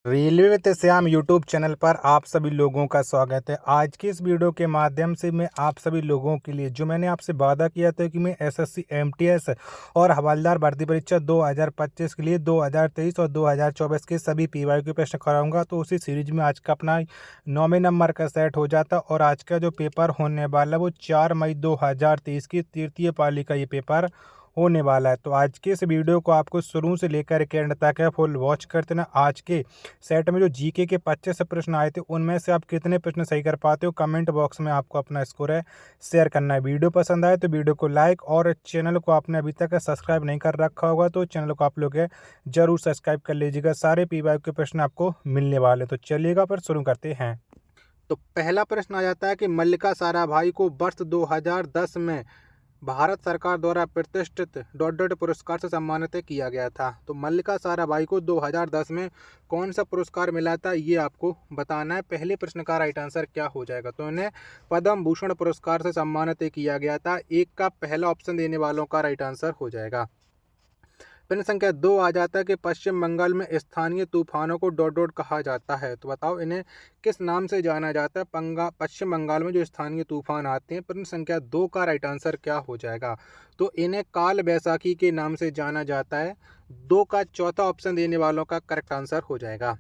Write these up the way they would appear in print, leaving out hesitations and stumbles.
Railway with Shyam YouTube channel पर आप सभी लोगों का स्वागत है। आज की इस वीडियो के माध्यम से मैं आप सभी लोगों के लिए जो मैंने आपसे वादा किया था कि मैं एसएससी एमटीएस और हवलदार भर्ती परीक्षा 2025 के लिए 2023 और 2024 के सभी पीवाई के प्रश्न कराऊंगा। तो उसी सीरीज में आज का अपना 9वें नंबर का सेट हो जाता और आज का जो पेपर होने वाला वो 4 मई 2023 की तृतीय पाली का ये पेपर होने वाला है। तो आज के इस वीडियो को आपको शुरू से लेकर के एंड तक फुल वॉच करते ना। आज के सेट में जो जीके के 25 प्रश्न आए थे उनमें से आप कितने प्रश्न सही कर पाते हो, कमेंट बॉक्स में आपको अपना स्कोर है शेयर करना है। वीडियो पसंद आए तो वीडियो को लाइक और चैनल को आपने अभी तक सब्सक्राइब नहीं कर रखा होगा तो चैनल को आप लोग जरूर सब्सक्राइब कर लीजिएगा। सारे पीवाई के प्रश्न आपको मिलने वाले। तो चलिएगा पर शुरू करते हैं। तो पहला प्रश्न आ जाता है कि मल्लिका साराभाई को वर्ष 2010 में भारत सरकार द्वारा प्रतिष्ठित डॉट डॉट पुरस्कार से सम्मानित किया गया था। तो मल्लिका साराभाई को 2010 में कौन सा पुरस्कार मिला था ये आपको बताना है। पहले प्रश्न का राइट आंसर क्या हो जाएगा? तो इन्हें पद्म भूषण पुरस्कार से सम्मानित किया गया था। एक का पहला ऑप्शन देने वालों का राइट आंसर हो जाएगा। प्रश्न संख्या 2 आ जाता है कि पश्चिम बंगाल में स्थानीय तूफानों को डॉट डॉट कहा जाता है। तो बताओ इन्हें किस नाम से जाना जाता है? पश्चिम बंगाल में जो स्थानीय तूफान आते हैं। प्रश्न संख्या 2 का राइट आंसर क्या हो जाएगा? तो इन्हें काल बैसाखी के नाम से जाना जाता है। 2 का चौथा ऑप्शन देने वालों का करेक्ट आंसर हो जाएगा।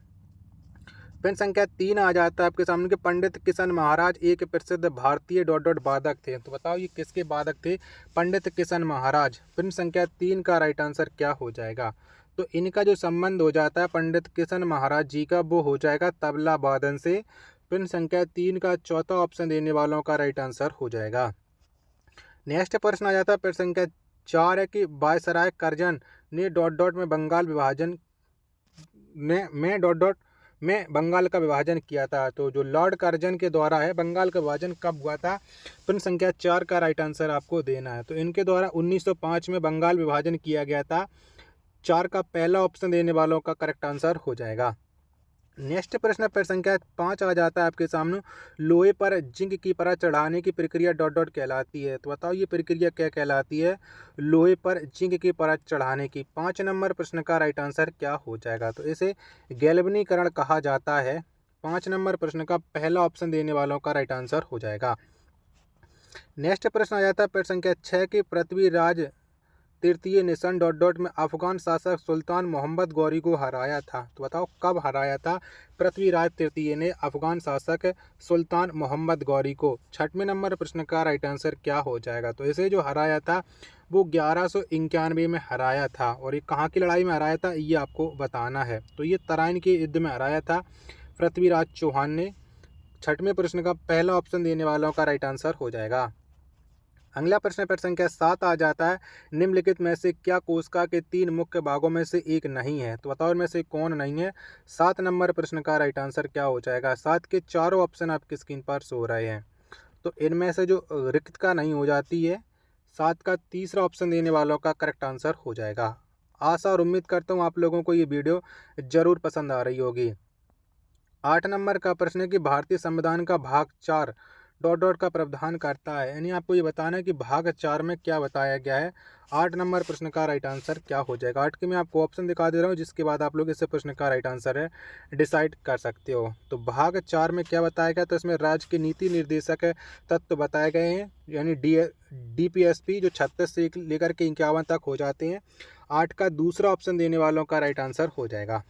प्रश्न संख्या 3 आ जाता है आपके सामने कि पंडित किशन महाराज एक प्रसिद्ध भारतीय डॉट डॉट वादक थे। तो बताओ ये किसके वादक थे? पंडित किशन महाराज। प्रश्न संख्या 3 का राइट आंसर क्या हो जाएगा? तो इनका जो संबंध हो जाता है पंडित किशन महाराज जी का वो हो जाएगा तबला वादन से। प्रश्न संख्या 3 का चौथा ऑप्शन देने वालों का राइट आंसर हो जाएगा। नेक्स्ट प्रश्न आ जाता है प्रश्न संख्या 4 है कि वायसराय करजन ने डॉट डॉट में बंगाल विभाजन में डॉट डॉट में बंगाल का विभाजन किया था। तो जो लॉर्ड कर्जन के द्वारा है बंगाल का विभाजन कब हुआ था? प्रश्न संख्या 4 का राइट आंसर आपको देना है। तो इनके द्वारा 1905 में बंगाल विभाजन किया गया था। 4 का पहला ऑप्शन देने वालों का करेक्ट आंसर हो जाएगा। नेक्स्ट प्रश्न पर संख्या 5 आ जाता है आपके सामने। लोहे पर जिंक की परत चढ़ाने की प्रक्रिया डॉट डॉट कहलाती है। तो बताओ ये प्रक्रिया क्या कहलाती है? लोहे पर जिंक की परत चढ़ाने की। 5 नंबर प्रश्न का राइट आंसर क्या हो जाएगा? तो इसे गैल्वनीकरण कहा जाता है। 5 नंबर प्रश्न का पहला ऑप्शन देने वालों का राइट आंसर हो जाएगा। नेक्स्ट प्रश्न आ जाता है प्रश्न संख्या 6 की पृथ्वीराज तृतीय ने सन डॉट डॉट में अफगान शासक सुल्तान मोहम्मद गौरी को हराया था। तो बताओ कब हराया था पृथ्वीराज तृतीय ने अफगान शासक सुल्तान मोहम्मद गौरी को? 6वें नंबर प्रश्न का राइट आंसर क्या हो जाएगा? तो इसे जो हराया था वो 1191 में हराया था। और ये कहाँ की लड़ाई में हराया था ये आपको बताना है। तो ये तराइन के युद्ध में हराया था पृथ्वीराज चौहान ने। 6वें प्रश्न का पहला ऑप्शन देने वालों का राइट आंसर हो जाएगा। अगला प्रश्न पर संख्या 7 आ जाता है। निम्नलिखित में से क्या कोशिका के 3 मुख्य भागों में से एक नहीं है? तो बताओ इनमें से कौन नहीं है? 7 नंबर प्रश्न का राइट आंसर क्या हो जाएगा? 7 के चारों ऑप्शन आपकी स्क्रीन पर शो हो रहे हैं। तो इनमें से जो रिक्तता नहीं हो जाती है 7 का तीसरा ऑप्शन देने वालों का करेक्ट आंसर हो जाएगा। आशा और उम्मीद करता हूँ आप लोगों को ये वीडियो जरूर पसंद आ रही होगी। 8 नंबर का प्रश्न है कि भारतीय संविधान का भाग 4 डॉट डॉट का प्रावधान करता है। यानी आपको ये बताना है कि भाग 4 में क्या बताया गया है। 8 नंबर प्रश्न का राइट आंसर क्या हो जाएगा? 8 के मैं आपको ऑप्शन दिखा दे रहा हूँ जिसके बाद आप लोग इस प्रश्न का राइट आंसर है डिसाइड कर सकते हो। तो भाग 4 में क्या बताया गया? तो इसमें राज्य के नीति निर्देशक तत्व बताए गए हैं। यानी DPSP जो 36 से लेकर के 51 तक हो जाते हैं। 8 का दूसरा ऑप्शन देने वालों का राइट आंसर हो जाएगा।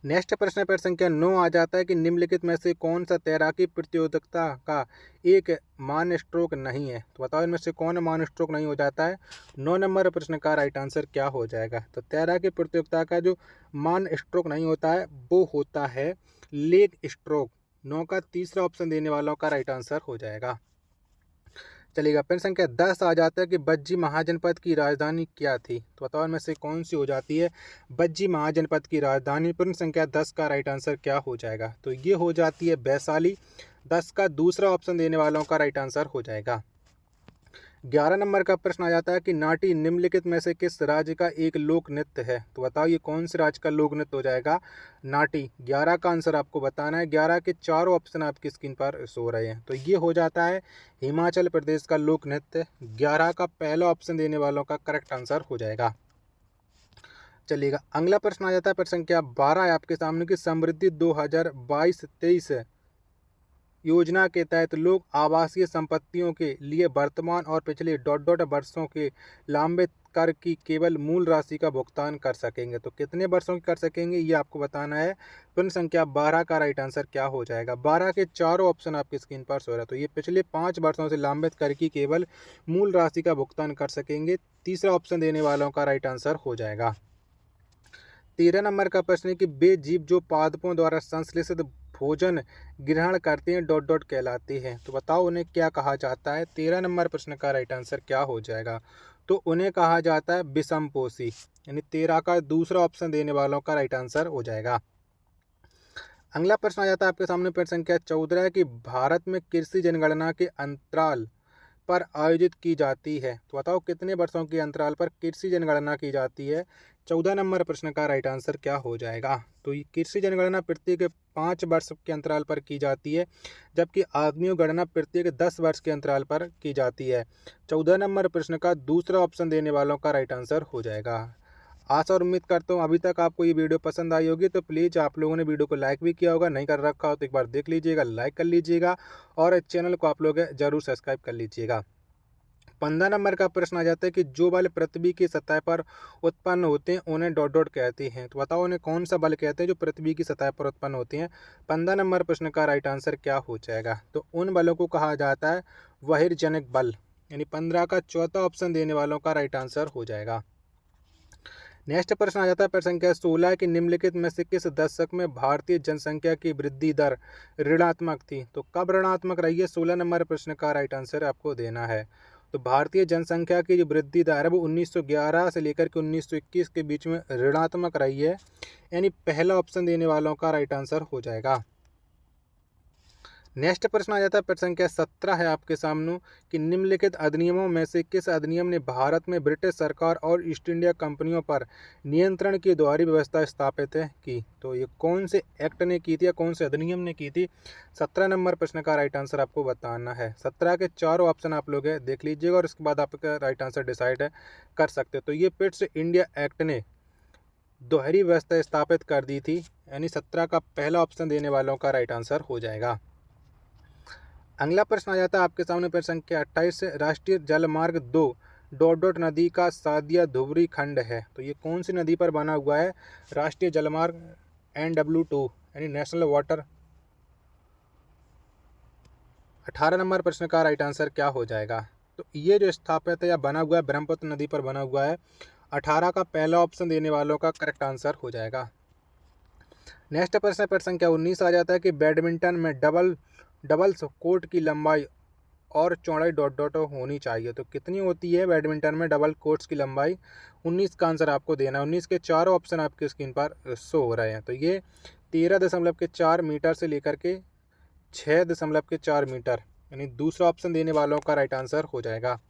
नेक्स्ट प्रश्न पर संख्या 9 आ जाता है कि निम्नलिखित में से कौन सा तैराकी प्रतियोगिता का एक मान स्ट्रोक नहीं है? तो बताओ इनमें से कौन मान स्ट्रोक नहीं हो जाता है? 9 नंबर प्रश्न का राइट आंसर क्या हो जाएगा? तो तैराकी प्रतियोगिता का जो मान स्ट्रोक नहीं होता है वो होता है लेग स्ट्रोक। 9 का तीसरा ऑप्शन देने वालों का राइट आंसर हो जाएगा। चलिएगा प्रश्न संख्या 10 आ जाता है कि बज्जी महाजनपद की राजधानी क्या थी? तो बताओ इनमें से कौन सी हो जाती है बज्जी महाजनपद की राजधानी? प्रश्न संख्या 10 का राइट आंसर क्या हो जाएगा? तो ये हो जाती है वैशाली। 10 का दूसरा ऑप्शन देने वालों का राइट आंसर हो जाएगा। 11 नंबर का प्रश्न आ जाता है कि नाटी निम्नलिखित में से किस राज्य का एक लोक नृत्य है? तो बताओ ये कौन से राज्य का लोक नृत्य हो जाएगा? नाटी। 11 का आंसर आपको बताना है। 11 के चारों ऑप्शन आपकी स्क्रीन पर शो रहे हैं। तो ये हो जाता है हिमाचल प्रदेश का लोक नृत्य। 11 का पहला ऑप्शन देने वालों का करेक्ट आंसर हो जाएगा। चलिएगा, अगला प्रश्न आ जाता है, प्रश्न संख्या 12 है आपके सामने की समृद्धि 2022-23 योजना के तहत लोग आवासीय संपत्तियों के लिए वर्तमान और पिछले डॉट डॉट वर्षों के लंबित कर की केवल मूल राशि का भुगतान कर सकेंगे। तो कितने वर्षों की कर सकेंगे ये आपको बताना है। प्रश्न संख्या 12 का राइट आंसर क्या हो जाएगा? 12 के चारों ऑप्शन आपकी स्क्रीन पर शो रहा है। तो ये पिछले 5 वर्षों से लंबित कर की केवल मूल राशि का भुगतान कर सकेंगे। तीसरा ऑप्शन देने वालों का राइट आंसर हो जाएगा। 13 नंबर का प्रश्न है कि वे जीव जो पादपों द्वारा संश्लेषित भोजन ग्रहण करते हैं डॉट डॉट कहलाते हैं। तो बताओ उन्हें क्या कहा जाता है? 13 नंबर प्रश्न का राइट आंसर क्या हो जाएगा? तो उन्हें कहा जाता है विषमपोषी, यानी 13 का दूसरा ऑप्शन देने वालों का राइट आंसर हो जाएगा। अगला प्रश्न आ जाता है आपके सामने, प्रश्न संख्या 14 है कि भारत में कृषि जनगणना के अंतराल पर आयोजित की जाती है। तो बताओ कितने वर्षों के अंतराल पर कृषि जनगणना की जाती है? 14 नंबर प्रश्न का राइट आंसर क्या हो जाएगा? तो ये कृषि जनगणना प्रत्येक 5 वर्ष के अंतराल पर की जाती है, जबकि आदमियों गणना प्रत्येक 10 वर्ष के अंतराल पर की जाती है। 14 नंबर प्रश्न का दूसरा ऑप्शन देने वालों का राइट आंसर हो जाएगा। आशा और उम्मीद करता हूँ अभी तक आपको ये वीडियो पसंद आई होगी। तो प्लीज़ आप लोगों ने वीडियो को लाइक भी किया होगा, नहीं कर रखा हो तो एक बार देख लीजिएगा, लाइक कर लीजिएगा और चैनल को आप लोग जरूर सब्सक्राइब कर लीजिएगा। 15 नंबर का प्रश्न आ जाता है कि जो बल पृथ्वी की सतह पर उत्पन्न होते हैं उन्हें डॉट डॉट कहते हैं। तो बताओ उन्हें कौन सा बल कहते हैं जो पृथ्वी की सतह पर उत्पन्न होते हैं? 15 नंबर प्रश्न का राइट आंसर क्या हो जाएगा? तो उन बलों को कहा जाता है बहिर्जनक बल, यानी 15 का चौथा ऑप्शन देने वालों का राइट आंसर हो जाएगा। नेक्स्ट प्रश्न आ जाता है प्रश्न संख्या 16 कि निम्नलिखित में से किस दशक में भारतीय जनसंख्या की वृद्धि दर ऋणात्मक थी? तो कब ऋणात्मक रही है? 16 नंबर प्रश्न का राइट आंसर आपको देना है। तो भारतीय जनसंख्या की जो वृद्धि दर है वो 1911 से लेकर के 1921 के बीच में ऋणात्मक रही है, यानी पहला ऑप्शन देने वालों का राइट आंसर हो जाएगा। नेक्स्ट प्रश्न आ जाता है प्रश्न संख्या 17 है आपके सामने कि निम्नलिखित अधिनियमों में से किस अधिनियम ने भारत में ब्रिटिश सरकार और ईस्ट इंडिया कंपनियों पर नियंत्रण की दोहरी व्यवस्था स्थापित है की? तो ये कौन से एक्ट ने की थी या कौन से अधिनियम ने की थी? 17 नंबर प्रश्न का राइट आंसर आपको बताना है। 17 के चारों ऑप्शन आप लोग देख लीजिएगा और इसके बाद आपका राइट आंसर डिसाइड कर सकते। तो ये पिट्स इंडिया एक्ट ने दोहरी व्यवस्था स्थापित कर दी थी, यानी 17 का पहला ऑप्शन देने वालों का राइट आंसर हो जाएगा। अगला प्रश्न आ जाता है आपके सामने प्रश्न संख्या 28 से राष्ट्रीय जलमार्ग 2 डॉट डॉट नदी का सादिया धुबरी खंड है। तो ये कौन सी नदी पर बना हुआ है? राष्ट्रीय जलमार्ग NW2 यानी नेशनल वाटर। 18 नंबर प्रश्न का राइट आंसर क्या हो जाएगा? तो ये जो स्थापित है या बना हुआ है ब्रह्मपुत्र नदी पर बना हुआ है। 18 का पहला ऑप्शन देने वालों का करेक्ट आंसर हो जाएगा। नेक्स्ट प्रश्न प्रश्न संख्या 19 आ जाता है कि बैडमिंटन में डबल्स कोर्ट की लंबाई और चौड़ाई डॉट डॉट होनी चाहिए। तो कितनी होती है बैडमिंटन में डबल कोर्ट्स की लंबाई? 19 का आंसर आपको देना है। 19 के चारों ऑप्शन आपकी स्क्रीन पर शो हो रहे हैं। तो ये 13.4 मीटर से लेकर के 6.4 मीटर, यानी दूसरा ऑप्शन देने वालों का राइट आंसर हो जाएगा।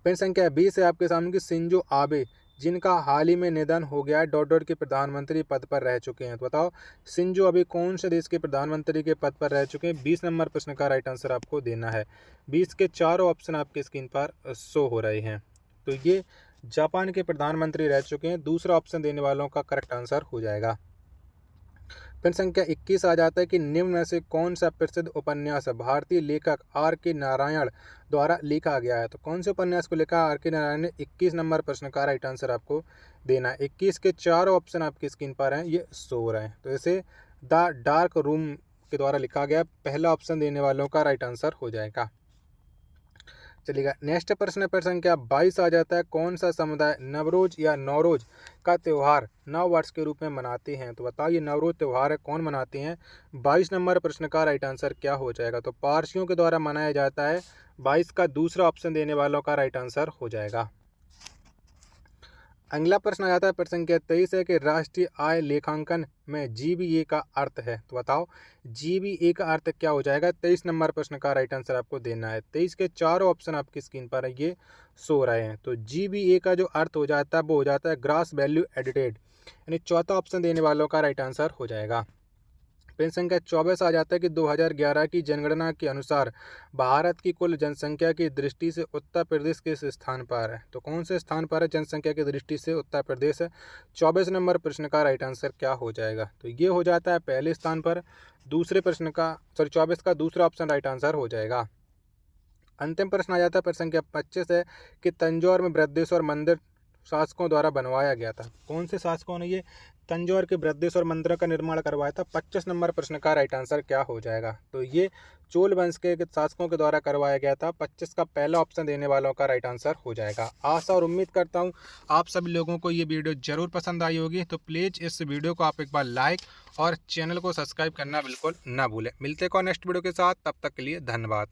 प्रश्न संख्या 20 है आपके सामने कि शिंजो आबे जिनका हाल ही में निधन हो गया है डॉट डॉट के प्रधानमंत्री पद पर रह चुके हैं। तो बताओ शिंजो आबे कौन से देश के प्रधानमंत्री के पद पर रह चुके हैं? 20 नंबर प्रश्न का राइट आंसर आपको देना है। 20 के चारों ऑप्शन आपके स्क्रीन पर शो हो रहे हैं। तो ये जापान के प्रधानमंत्री रह चुके हैं। दूसरा ऑप्शन देने वालों का करेक्ट आंसर हो जाएगा। प्रश्न संख्या 21 आ जाता है कि निम्न में से कौन सा प्रसिद्ध उपन्यास भारतीय लेखक R.K. नारायण द्वारा लिखा गया है? तो कौन से उपन्यास को लिखा R.K. नारायण ने? 21 नंबर प्रश्न का राइट आंसर आपको देना है। 21 के चारों ऑप्शन आपकी स्क्रीन पर हैं, ये शो हो रहे हैं। तो इसे द डार्क रूम के द्वारा लिखा गया, पहला ऑप्शन देने वालों का राइट आंसर हो जाएगा। चलिएगा नेक्स्ट प्रश्न प्रश्न संख्या 22 आ जाता है कौन सा समुदाय नवरोज या नौरोज का त्यौहार नव वर्ष के रूप में मनाते हैं? तो बताइए नवरोज त्यौहार है कौन मनाते हैं? 22 नंबर प्रश्न का राइट आंसर क्या हो जाएगा? तो पारसियों के द्वारा मनाया जाता है। 22 का दूसरा ऑप्शन देने वालों का राइट आंसर हो जाएगा। अगला प्रश्न आ जाता है प्रश्न संख्या 23 है कि राष्ट्रीय आय लेखांकन में GBA का अर्थ है। तो बताओ GBA का अर्थ क्या हो जाएगा? 23 नंबर प्रश्न का राइट आंसर आपको देना है। 23 के चारों ऑप्शन आपकी स्क्रीन पर है, ये सो रहे हैं। तो GBA का जो अर्थ हो जाता है वो हो जाता है ग्रॉस वैल्यू एडिटेड, यानी चौथा ऑप्शन देने वालों का राइट आंसर हो जाएगा। पेज संख्या 24 आ जाता है कि 2011 की जनगणना के अनुसार भारत की कुल जनसंख्या की दृष्टि से उत्तर प्रदेश किस स्थान पर है। तो कौन से स्थान पर है जनसंख्या की दृष्टि से उत्तर प्रदेश है। 24 नंबर प्रश्न का राइट आंसर क्या हो जाएगा। तो ये हो जाता है पहले स्थान पर। दूसरे प्रश्न का 24 का दूसरा ऑप्शन राइट आंसर हो जाएगा। अंतिम प्रश्न आ जाता है प्रश्न संख्या 25 है कि तंजौर में बृहदेश्वर मंदिर शासकों द्वारा बनवाया गया था। कौन से शासकों ने ये तंजौर के बृहदेश्वर मंदिर का निर्माण करवाया था। 25 नंबर प्रश्न का राइट आंसर क्या हो जाएगा। तो ये चोल वंश के शासकों के द्वारा करवाया गया था। 25 का पहला ऑप्शन देने वालों का राइट आंसर हो जाएगा। आशा और उम्मीद करता हूँ आप सभी लोगों को ये वीडियो जरूर पसंद आई होगी। तो प्लीज़ इस वीडियो को आप एक बार लाइक और चैनल को सब्सक्राइब करना बिल्कुल ना भूलें। मिलते हैं नेक्स्ट वीडियो के साथ, तब तक के लिए धन्यवाद।